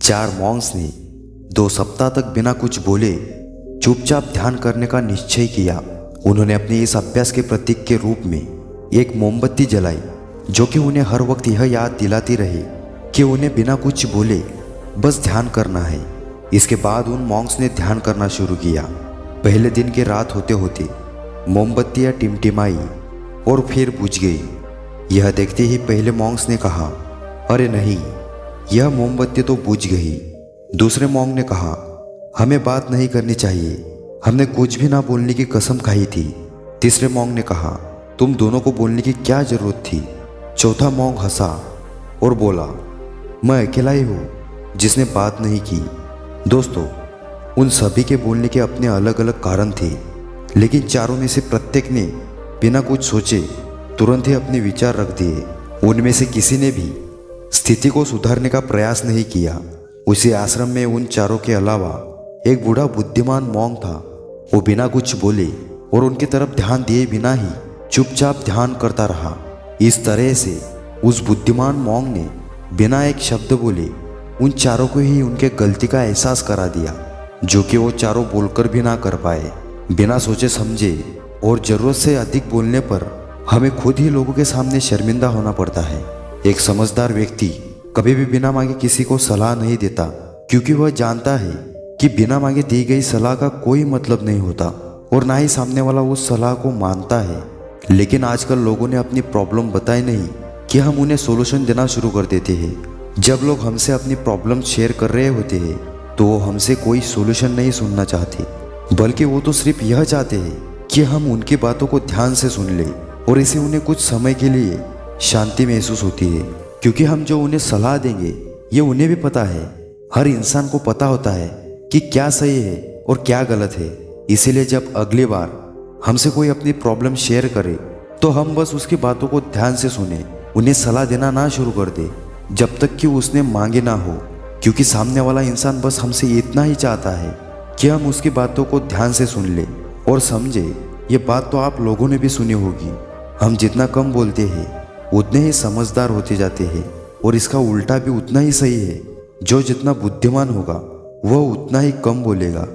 4 Monks ने 2 सप्ताह तक बिना कुछ बोले चुपचाप ध्यान करने का निश्चय किया। उन्होंने अपने इस अभ्यास के प्रतीक के रूप में एक मोमबत्ती जलाई, जो कि उन्हें हर वक्त यह याद दिलाती रहे कि उन्हें बिना कुछ बोले बस ध्यान करना है। इसके बाद उन मॉन्क्स ने ध्यान करना शुरू किया। पहले दिन की रात होते होते मोमबत्तियाँ टिमटिमाई और फिर बुझ गई। यह देखते ही पहले मॉन्क्स ने कहा, अरे नहीं, यह मोमबत्ती तो बुझ गई। दूसरे मॉन्क ने कहा, हमें बात नहीं करनी चाहिए, हमने कुछ भी ना बोलने की कसम खाई थी। तीसरे मॉन्क ने कहा, तुम दोनों को बोलने की क्या जरूरत थी। चौथा मॉन्क हंसा और बोला, मैं अकेला ही हूँ जिसने बात नहीं की। दोस्तों, उन सभी के बोलने के अपने अलग अलग कारण थे, लेकिन चारों में से प्रत्येक ने बिना कुछ सोचे तुरंत ही अपने विचार रख दिए। उनमें से किसी ने भी स्थिति को सुधारने का प्रयास नहीं किया। उसी आश्रम में उन चारों के अलावा एक बूढ़ा बुद्धिमान मॉन्क था। वो बिना कुछ बोले और उनकी तरफ ध्यान दिए बिना ही चुपचाप ध्यान करता रहा। इस तरह से उस बुद्धिमान मॉन्क ने बिना एक शब्द बोले उन चारों को ही उनके गलती का एहसास करा दिया, जो कि वो चारों बोलकर भी ना कर पाए। बिना सोचे समझे और ज़रूरत से अधिक बोलने पर हमें खुद ही लोगों के सामने शर्मिंदा होना पड़ता है। एक समझदार व्यक्ति कभी भी बिना मांगे किसी को सलाह नहीं देता, क्योंकि वह जानता है कि बिना मांगे दी गई सलाह का कोई मतलब नहीं होता और ना ही सामने वाला उस सलाह को मानता है। लेकिन आजकल लोगों ने अपनी प्रॉब्लम बताई नहीं कि हम उन्हें सोल्यूशन देना शुरू कर देते हैं। जब लोग हमसे अपनी प्रॉब्लम शेयर कर रहे होते हैं तो वो हमसे कोई सोल्यूशन नहीं सुनना चाहते, बल्कि वो तो सिर्फ यह चाहते हैं कि हम उनकी बातों को ध्यान से सुन लें, और इससे उन्हें कुछ समय के लिए शांति महसूस होती है। क्योंकि हम जो उन्हें सलाह देंगे ये उन्हें भी पता है। हर इंसान को पता होता है कि क्या सही है और क्या गलत है। इसीलिए जब अगली बार हमसे कोई अपनी प्रॉब्लम शेयर करे तो हम बस उसकी बातों को ध्यान से सुने, उन्हें सलाह देना ना शुरू कर दे जब तक कि उसने मांगे ना हो। क्योंकि सामने वाला इंसान बस हमसे इतना ही चाहता है कि हम उसकी बातों को ध्यान से सुन ले और समझे। ये बात तो आप लोगों ने भी सुनी होगी, हम जितना कम बोलते हैं उतने ही समझदार होते जाते हैं, और इसका उल्टा भी उतना ही सही है। जो जितना बुद्धिमान होगा वह उतना ही कम बोलेगा।